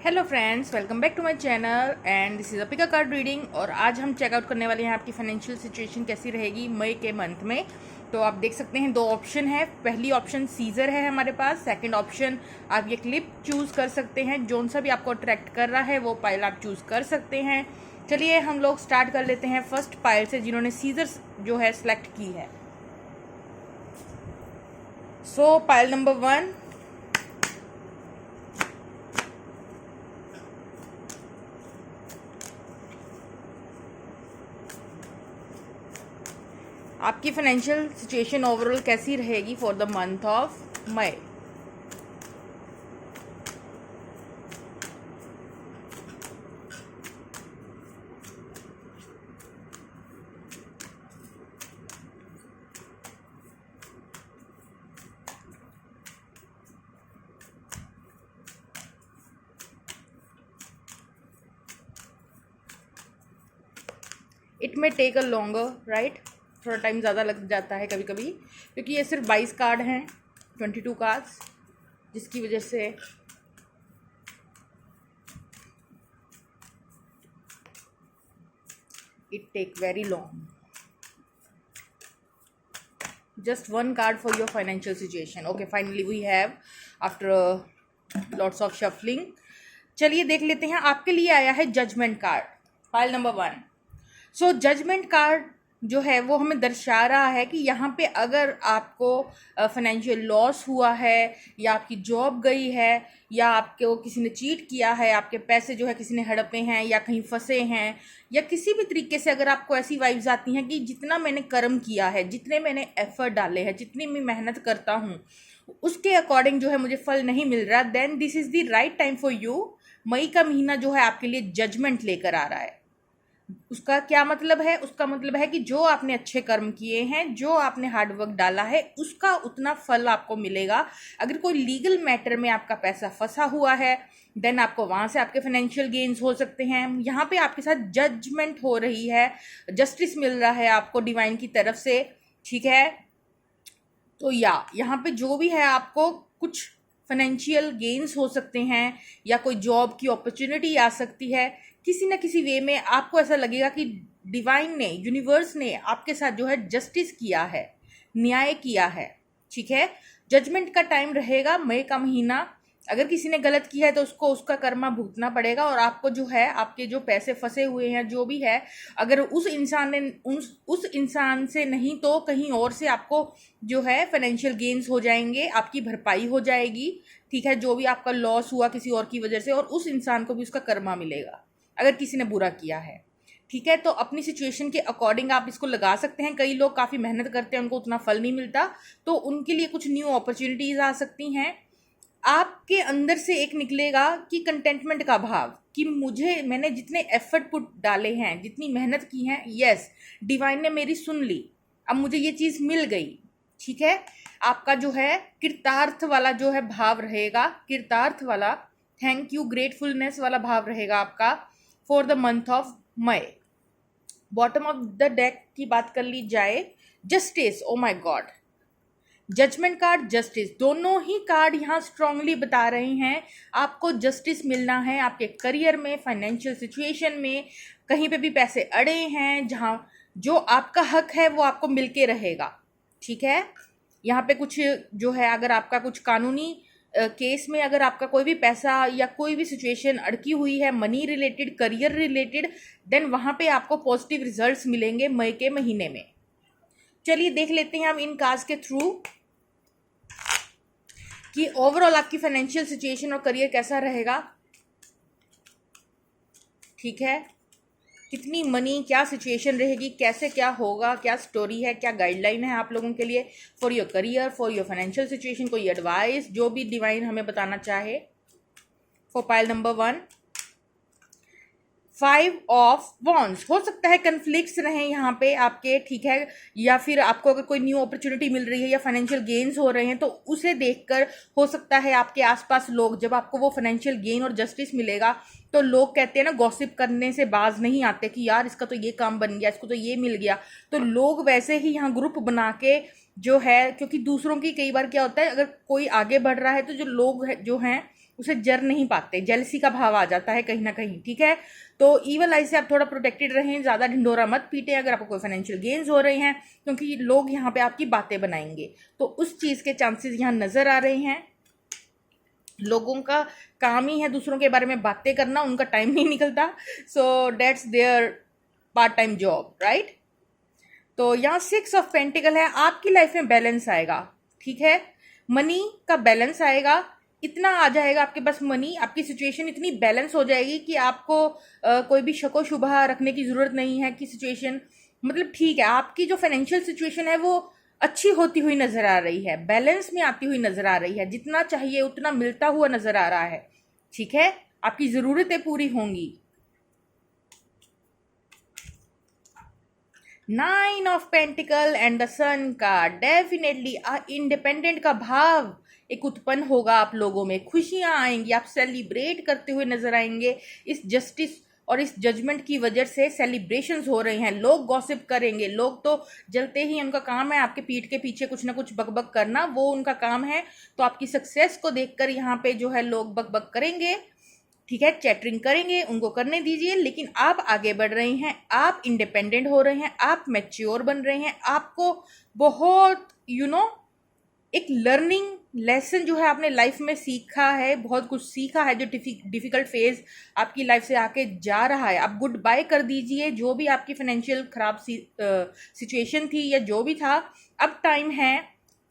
Hello friends, welcome back to my channel and this is Apika card reading. और आज हम checkout करने वाले हैं आपकी फाइनेंशियल सिचुएशन कैसी रहेगी मई के मंथ में। तो आप देख सकते हैं दो ऑप्शन है। पहली ऑप्शन सीजर है हमारे पास। सेकंड ऑप्शन आप ये क्लिप चूज़ कर सकते हैं। जोन सा भी आपको अट्रैक्ट कर रहा है वो पाइल आप चूज़ कर सकते हैं। चलिए हम लोग स्टार्ट कर लेते हैं फर्स्ट पाइल से जिन्होंने सीजर जो है सिलेक्ट की है। सो पाइल नंबर 1, आपकी फाइनेंशियल सिचुएशन ओवरऑल कैसी रहेगी for the month of May. It may take a longer right, थोड़ा टाइम ज़्यादा लग जाता है कभी कभी, क्योंकि ये सिर्फ 22 कार्ड हैं, 22 कार्ड्स, जिसकी वजह से it take very long. Just one card for your financial situation. Okay, finally we have after lots of shuffling. चलिए देख लेते हैं। आपके लिए आया है judgment card, pile number 1। So judgment card जो है वो हमें दर्शा रहा है कि यहाँ पे अगर आपको फाइनेंशियल लॉस हुआ है, या आपकी जॉब गई है, या आपको किसी ने चीट किया है, आपके पैसे जो है किसी ने हड़पे हैं, या कहीं फंसे हैं, या किसी भी तरीके से अगर आपको ऐसी वाइब्स आती हैं कि जितना मैंने कर्म किया है, जितने मैंने एफर्ट डाले हैं, जितनी मैं मेहनत करता हूँ उसके अकॉर्डिंग जो है मुझे फल नहीं मिल रहा, then this is the right time for you. मई का महीना जो है आपके लिए जजमेंट लेकर आ रहा है। उसका क्या मतलब है? उसका मतलब है कि जो आपने अच्छे कर्म किए हैं, जो आपने हार्डवर्क डाला है, उसका उतना फल आपको मिलेगा। अगर कोई लीगल मैटर में आपका पैसा फंसा हुआ है, देन आपको वहाँ से आपके फाइनेंशियल गेन्स हो सकते हैं। यहाँ पे आपके साथ जजमेंट हो रही है, जस्टिस मिल रहा है आपको डिवाइन की तरफ से, ठीक है। तो यहाँ पे जो भी है आपको कुछ फाइनेंशियल गेन्स हो सकते हैं, या कोई जॉब की अपॉर्चुनिटी आ सकती है। किसी ना किसी वे में आपको ऐसा लगेगा कि डिवाइन ने, यूनिवर्स ने आपके साथ जो है जस्टिस किया है, न्याय किया है, ठीक है। जजमेंट का टाइम रहेगा मई का महीना। अगर किसी ने गलत किया है तो उसको उसका कर्मा भुगतना पड़ेगा, और आपको जो है आपके जो पैसे फंसे हुए हैं जो भी है, अगर उस इंसान से नहीं तो कहीं और से आपको जो है फाइनेंशियल गेन्स हो जाएंगे, आपकी भरपाई हो जाएगी, ठीक है। जो भी आपका लॉस हुआ किसी और की वजह से, और उस इंसान को भी उसका कर्मा मिलेगा अगर किसी ने बुरा किया है, ठीक है। तो अपनी सिचुएशन के अकॉर्डिंग आप इसको लगा सकते हैं। कई लोग काफ़ी मेहनत करते हैं, उनको उतना फल नहीं मिलता, तो उनके लिए कुछ न्यू अपॉर्चुनिटीज़ आ सकती हैं। आपके अंदर से एक निकलेगा कि कंटेंटमेंट का भाव, कि मैंने जितने एफर्ट पुट डाले हैं, जितनी मेहनत की है, यस डिवाइन ने मेरी सुन ली, अब मुझे ये चीज़ मिल गई, ठीक है। आपका जो है कृतार्थ वाला जो है भाव रहेगा, कृतार्थ वाला, थैंक यू, ग्रेटफुलनेस वाला भाव रहेगा आपका for the month of May. Bottom of the deck की बात कर ली जाए, justice, oh my God, judgment card, justice, दोनों ही कार्ड यहाँ स्ट्रांगली बता रहे हैं आपको जस्टिस मिलना है आपके करियर में, फाइनेंशियल सिचुएशन में। कहीं पे भी पैसे अड़े हैं, जहाँ जो आपका हक है वो आपको मिलके रहेगा, ठीक है। यहाँ पे कुछ जो है, अगर आपका कुछ कानूनी केस में अगर आपका कोई भी पैसा या कोई भी सिचुएशन अड़की हुई है, money related, career related, then वहाँ पे आपको पॉजिटिव रिजल्ट्स मिलेंगे मई के महीने में। चलिए देख लेते हैं हम इन कार्ड्स के थ्रू कि ओवरऑल आपकी फाइनेंशियल सिचुएशन और करियर कैसा रहेगा, ठीक है। कितनी मनी, क्या सिचुएशन रहेगी, कैसे क्या होगा, क्या स्टोरी है, क्या गाइडलाइन है आप लोगों के लिए for your career, for your financial situation, कोई एडवाइस जो भी डिवाइन हमें बताना चाहे for pile number 1। 5 of wands, हो सकता है कन्फ्लिक्ट्स रहें यहाँ पे आपके, ठीक है, या फिर आपको अगर कोई न्यू अपॉर्चुनिटी मिल रही है या फाइनेंशियल गेन्स हो रहे हैं तो उसे देखकर हो सकता है आपके आसपास लोग, जब आपको वो फाइनेंशियल गेन और जस्टिस मिलेगा तो लोग कहते हैं ना, गॉसिप करने से बाज नहीं आते कि यार इसका तो ये काम बन गया, इसको तो ये मिल गया, तो लोग वैसे ही यहाँ ग्रुप बना के जो है, क्योंकि दूसरों की कई बार क्या होता है, अगर कोई आगे बढ़ रहा है तो जो लोग जो हैं उसे जर नहीं पाते, जेलसी का भाव आ जाता है कहीं ना कहीं, ठीक है। तो ईवल आई से आप थोड़ा प्रोटेक्टेड रहें, ज़्यादा ढिंडोरा मत पीटें अगर आपको कोई फाइनेंशियल गेन्स हो रहे हैं, क्योंकि लोग यहाँ पे आपकी बातें बनाएंगे, तो उस चीज़ के चांसेस यहाँ नज़र आ रहे हैं। लोगों का काम ही है दूसरों के बारे में बातें करना, उनका टाइम नहीं निकलता, so that's there part time job, right. तो यहाँ 6 ऑफ पेंटिकल है, आपकी लाइफ में बैलेंस आएगा, ठीक है। मनी का बैलेंस आएगा, इतना आ जाएगा आपके पास मनी, आपकी सिचुएशन इतनी बैलेंस हो जाएगी कि आपको कोई भी शको शुबा रखने की ज़रूरत नहीं है कि सिचुएशन मतलब ठीक है। आपकी जो फाइनेंशियल सिचुएशन है वो अच्छी होती हुई नज़र आ रही है, बैलेंस में आती हुई नज़र आ रही है, जितना चाहिए उतना मिलता हुआ नज़र आ रहा है, ठीक है। आपकी ज़रूरतें पूरी होंगी। 9 ऑफ पेंटिकल एंड द सन का डेफिनेटली इंडिपेंडेंट का भाव एक उत्पन्न होगा आप लोगों में, खुशियां आएंगी, आप सेलिब्रेट करते हुए नजर आएंगे। इस जस्टिस और इस जजमेंट की वजह से सेलिब्रेशंस हो रहे हैं, लोग गॉसिप करेंगे, लोग तो जलते ही उनका काम है आपके पीठ के पीछे कुछ ना कुछ बकबक करना, वो उनका काम है। तो आपकी सक्सेस को देखकर यहाँ पे जो है लोग बकबक करेंगे, ठीक है, चैटरिंग करेंगे, उनको करने दीजिए। लेकिन आप आगे बढ़ रहे हैं, आप इंडिपेंडेंट हो रहे हैं, आप मैच्योर बन रहे हैं, आपको बहुत एक लर्निंग लेसन जो है आपने लाइफ में सीखा है, बहुत कुछ सीखा है। जो डिफिकल्ट फेज आपकी लाइफ से आके जा रहा है, आप गुड बाय कर दीजिए जो भी आपकी फाइनेंशियल खराब सिचुएशन थी या जो भी था। अब टाइम है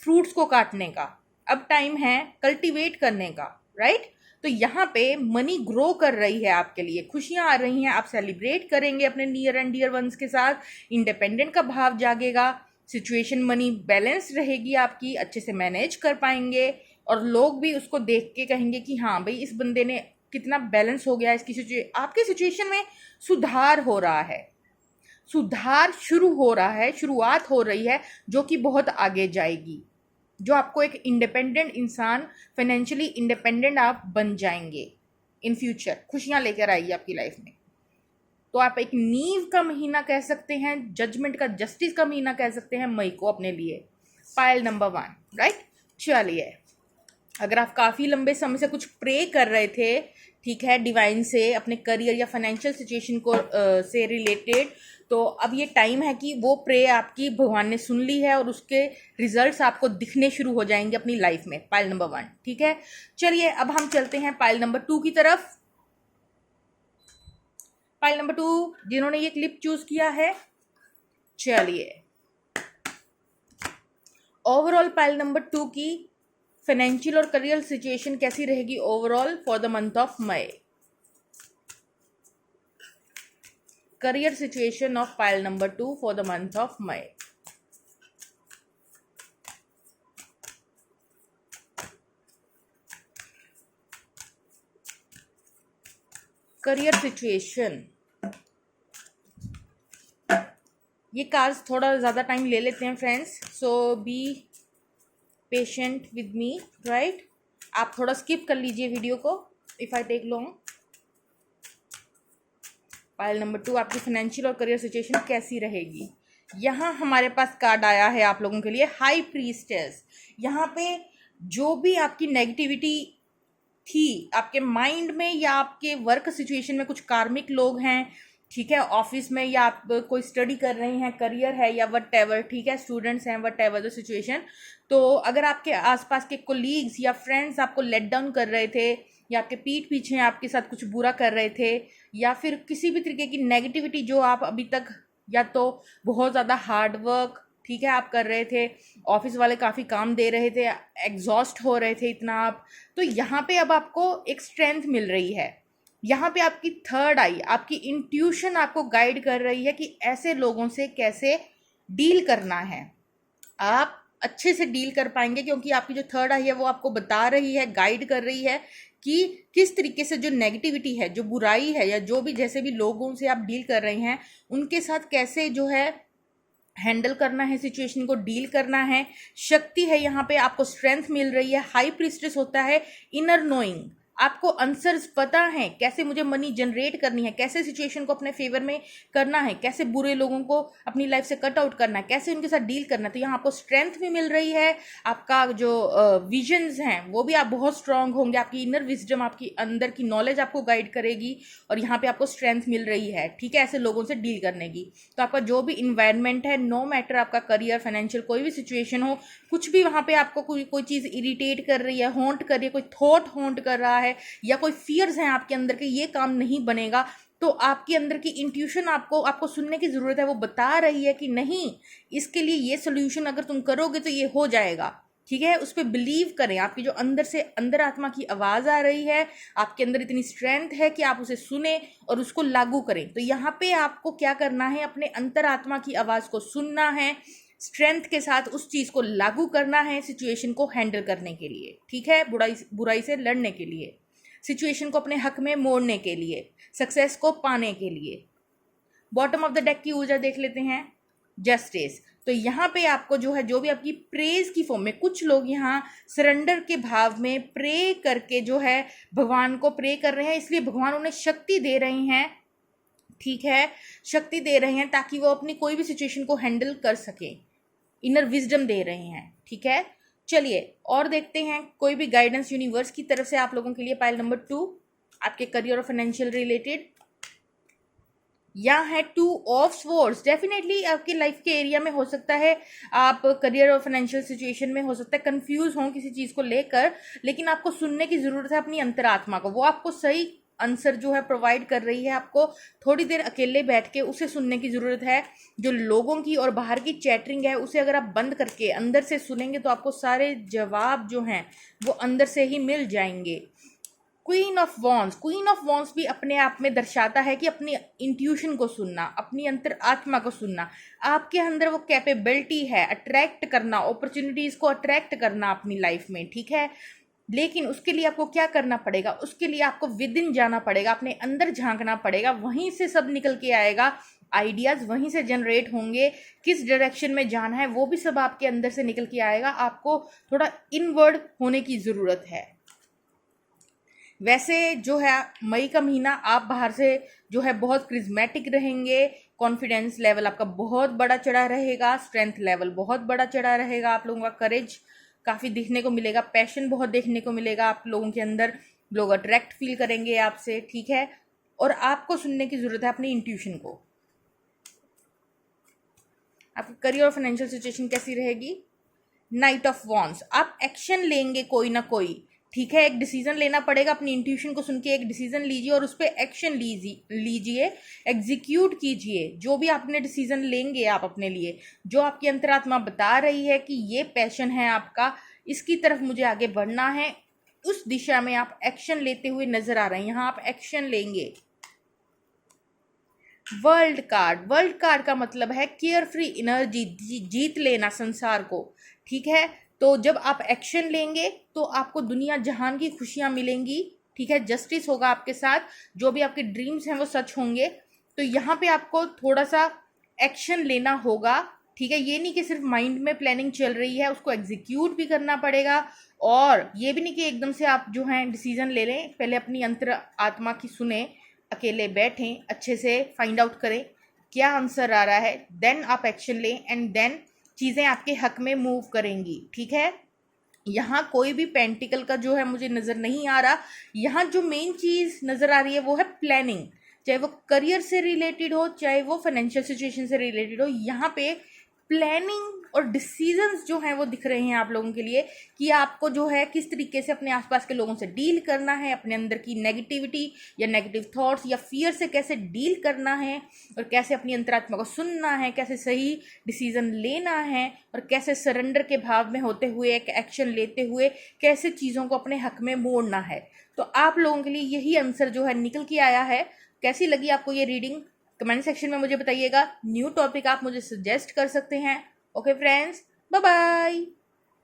फ्रूट्स को काटने का, अब टाइम है कल्टीवेट करने का, राइट। तो यहाँ पे मनी ग्रो कर रही है आपके लिए, खुशियां आ रही हैं, आप सेलिब्रेट करेंगे अपने नियर एंड डियर वंस के साथ, इंडिपेंडेंट का भाव जागेगा, सिचुएशन मनी बैलेंस रहेगी आपकी, अच्छे से मैनेज कर पाएंगे, और लोग भी उसको देख के कहेंगे कि हाँ भाई इस बंदे ने कितना बैलेंस हो गया, इसकी आपकी सिचुएशन में सुधार हो रहा है, सुधार शुरू हो रहा है, शुरुआत हो रही है, जो कि बहुत आगे जाएगी, जो आपको एक इंडिपेंडेंट इंसान, फाइनेंशियली इंडिपेंडेंट आप बन जाएंगे इन फ्यूचर, खुशियां लेकर आएगी आपकी लाइफ में। तो आप एक नींव का महीना कह सकते हैं, जजमेंट का, जस्टिस का महीना कह सकते हैं मई को अपने लिए, पाइल नंबर 1, राइट। चलिए, अगर आप काफ़ी लंबे समय से कुछ प्रे कर रहे थे, ठीक है, डिवाइन से अपने करियर या फाइनेंशियल सिचुएशन को से रिलेटेड, तो अब ये टाइम है कि वो प्रे आपकी भगवान ने सुन ली है और उसके रिजल्ट्स आपको दिखने शुरू हो जाएंगे अपनी लाइफ में, पाइल नंबर 1, ठीक है। चलिए अब हम चलते हैं पाइल नंबर 2 की तरफ। पाइल नंबर 2 जिन्होंने ये क्लिप चूज किया है, चलिए ओवरऑल पाइल नंबर 2 की फाइनेंशियल और करियर सिचुएशन कैसी रहेगी overall for the month of May. Career situation of pile number 2 for the month of May. Career situation, ये कार्ड्स थोड़ा ज़्यादा टाइम ले लेते हैं friends, so be patient with me, right. आप थोड़ा स्किप कर लीजिए वीडियो को if I take long. Pile number 2 आपकी फाइनेंशियल और करियर सिचुएशन कैसी रहेगी। यहाँ हमारे पास कार्ड आया है आप लोगों के लिए, हाई प्रीस्टेस। यहाँ पे जो भी आपकी नेगेटिविटी थी आपके माइंड में या आपके वर्क सिचुएशन में, कुछ कार्मिक लोग हैं, ठीक है, ऑफिस में, या आप कोई स्टडी कर रहे हैं, करियर है या वट एवर, ठीक है, स्टूडेंट्स हैं, वट एवर द सिचुएशन। तो अगर आपके आसपास के कोलीग्स या फ्रेंड्स आपको लेट डाउन कर रहे थे, या आपके पीठ पीछे आपके साथ कुछ बुरा कर रहे थे, या फिर किसी भी तरीके की नेगेटिविटी जो आप अभी तक, या तो बहुत ज़्यादा हार्ड वर्क, ठीक है, आप कर रहे थे, ऑफिस वाले काफ़ी काम दे रहे थे, एग्जॉस्ट हो रहे थे इतना आप, तो यहाँ पे अब आपको एक स्ट्रेंथ मिल रही है। यहाँ पे आपकी थर्ड आई, आपकी इंट्यूशन आपको गाइड कर रही है कि ऐसे लोगों से कैसे डील करना है। आप अच्छे से डील कर पाएंगे, क्योंकि आपकी जो थर्ड आई है वो आपको बता रही है, गाइड कर रही है कि किस तरीके से जो नेगेटिविटी है, जो बुराई है, या जो भी जैसे भी लोगों से आप डील कर रहे हैं उनके साथ कैसे जो है हैंडल करना है, सिचुएशन को डील करना है। शक्ति है यहाँ पे, आपको स्ट्रेंथ मिल रही है। हाई प्रीस्टेस होता है इनर नोइंग, आपको आंसर्स पता है, कैसे मुझे मनी जनरेट करनी है, कैसे सिचुएशन को अपने फेवर में करना है, कैसे बुरे लोगों को अपनी लाइफ से कट आउट करना है, कैसे उनके साथ डील करना है। तो यहाँ आपको स्ट्रेंथ भी मिल रही है, आपका जो विजन्स हैं वो भी आप बहुत स्ट्रांग होंगे, आपकी इनर विजडम, आपकी अंदर की नॉलेज आपको गाइड करेगी और यहाँ पे आपको स्ट्रेंथ मिल रही है, ठीक है, ऐसे लोगों से डील करने की। तो आपका जो भी इन्वायरमेंट है, नो मैटर आपका करियर, फाइनेंशियल, कोई भी सिचुएशन हो, कुछ भी वहाँ पे आपको कोई चीज़ इरिटेट कर रही है, हॉन्ट कर रही है, कोई थॉट हॉन्ट कर रहा है या कोई फियर्स हैं आपके अंदर के, ये काम नहीं बनेगा। तो आपके अंदर की इंट्यूशन आपको सुनने की ज़रूरत है, वो बता रही है कि नहीं, इसके लिए ये सोल्यूशन अगर तुम करोगे तो ये हो जाएगा, ठीक है। उस पर बिलीव करें। आपकी जो अंदर से अंदर आत्मा की आवाज़ आ रही है, आपके अंदर इतनी स्ट्रेंथ है कि आप उसे सुने और उसको लागू करें। तो यहाँ पे आपको क्या करना है, अपने अंतर आत्मा की आवाज़ को सुनना है, स्ट्रेंथ के साथ उस चीज़ को लागू करना है सिचुएशन को हैंडल करने के लिए, ठीक है, बुराई से लड़ने के लिए, सिचुएशन को अपने हक में मोड़ने के लिए, सक्सेस को पाने के लिए। बॉटम ऑफ द डेक की ऊर्जा देख लेते हैं, जस्टिस। तो यहाँ पे आपको जो है, जो भी आपकी प्रेज की फॉर्म में, कुछ लोग यहाँ सरेंडर के भाव में प्रे करके जो है भगवान को प्रे कर रहे हैं, इसलिए भगवान उन्हें शक्ति दे रहे हैं, ठीक है, शक्ति दे रहे हैं ताकि वो अपनी कोई भी सिचुएशन को हैंडल कर सके, इनर विजडम दे रहे हैं, ठीक है। चलिए और देखते हैं कोई भी गाइडेंस यूनिवर्स की तरफ से आप लोगों के लिए। पाइल नंबर 2 आपके करियर और फाइनेंशियल रिलेटेड। यहाँ है 2 ऑफ स्वॉर्ड्स। डेफिनेटली आपकी लाइफ के एरिया में हो सकता है, आप करियर और फाइनेंशियल सिचुएशन में हो सकता है कंफ्यूज हों किसी चीज़ को लेकर, लेकिन आपको सुनने की ज़रूरत है अपनी अंतरात्मा को। वो आपको सही आंसर जो है प्रोवाइड कर रही है। आपको थोड़ी देर अकेले बैठ के उसे सुनने की ज़रूरत है। जो लोगों की और बाहर की चैटरिंग है उसे अगर आप बंद करके अंदर से सुनेंगे तो आपको सारे जवाब जो हैं वो अंदर से ही मिल जाएंगे। क्वीन ऑफ वॉन्स भी अपने आप में दर्शाता है कि अपनी इंट्यूशन को सुनना, अपनी अंतर आत्मा को सुनना। आपके अंदर वो कैपेबिलिटी है अट्रैक्ट करना, अपॉर्चुनिटीज़ को अट्रैक्ट करना अपनी लाइफ में, ठीक है। लेकिन उसके लिए आपको क्या करना पड़ेगा, उसके लिए आपको विद इन जाना पड़ेगा, अपने अंदर झांकना पड़ेगा, वहीं से सब निकल के आएगा, आइडियाज़ वहीं से जनरेट होंगे। किस डायरेक्शन में जाना है वो भी सब आपके अंदर से निकल के आएगा। आपको थोड़ा इनवर्ड होने की ज़रूरत है। वैसे जो है मई का महीना आप बाहर से जो है बहुत क्रिज्मेटिक रहेंगे, कॉन्फिडेंस लेवल आपका बहुत बड़ा चढ़ा रहेगा, स्ट्रेंथ लेवल बहुत बड़ा चढ़ा रहेगा, आप लोगों का करेज काफ़ी दिखने को मिलेगा, पैशन बहुत देखने को मिलेगा आप लोगों के अंदर, लोग अट्रैक्ट फील करेंगे आपसे, ठीक है। और आपको सुनने की ज़रूरत है अपनी इंट्यूशन को। आपकी करियर और फाइनेंशियल सिचुएशन कैसी रहेगी। नाइट ऑफ वॉन्ड्स, आप एक्शन लेंगे कोई ना कोई, ठीक है, एक डिसीजन लेना पड़ेगा। अपनी इंट्यूशन को सुन के एक डिसीजन लीजिए और उस पर एक्शन लीजिए, एग्जीक्यूट कीजिए। जो भी आपने डिसीजन लेंगे आप अपने लिए, जो आपकी अंतरात्मा बता रही है कि ये पैशन है आपका, इसकी तरफ मुझे आगे बढ़ना है, उस दिशा में आप एक्शन लेते हुए नजर आ रहे हैं। यहाँ आप एक्शन लेंगे। वर्ल्ड कार्ड का मतलब है केयर फ्री एनर्जी, जीत लेना संसार को, ठीक है। तो जब आप एक्शन लेंगे तो आपको दुनिया जहान की खुशियां मिलेंगी, ठीक है, जस्टिस होगा आपके साथ, जो भी आपके ड्रीम्स हैं वो सच होंगे। तो यहाँ पे आपको थोड़ा सा एक्शन लेना होगा, ठीक है। ये नहीं कि सिर्फ माइंड में प्लानिंग चल रही है, उसको एग्जीक्यूट भी करना पड़ेगा। और ये भी नहीं कि एकदम से आप जो है डिसीजन ले लें, पहले अपनी अंतर आत्मा की सुने, अकेले बैठें, अच्छे से फाइंड आउट करें क्या आंसर आ रहा है, देन आप एक्शन लें एंड देन चीज़ें आपके हक में मूव करेंगी, ठीक है। यहाँ कोई भी पेंटिकल का जो है मुझे नज़र नहीं आ रहा। यहाँ जो मेन चीज़ नज़र आ रही है वो है प्लानिंग, चाहे वो करियर से रिलेटेड हो, चाहे वो फाइनेंशियल सिचुएशन से रिलेटेड हो। यहाँ पे प्लानिंग और डिसीजंस जो हैं वो दिख रहे हैं आप लोगों के लिए कि आपको जो है किस तरीके से अपने आसपास के लोगों से डील करना है, अपने अंदर की नेगेटिविटी या नेगेटिव थॉट्स या फियर से कैसे डील करना है, और कैसे अपनी अंतरात्मा को सुनना है, कैसे सही डिसीजन लेना है, और कैसे सरेंडर के भाव में होते हुए एक एक्शन लेते हुए कैसे चीज़ों को अपने हक में मोड़ना है। तो आप लोगों के लिए यही आंसर जो है निकल के आया है। कैसी लगी आपको ये रीडिंग, कमेंट सेक्शन में मुझे बताइएगा। न्यू टॉपिक आप मुझे सजेस्ट कर सकते हैं। Okay friends, bye bye.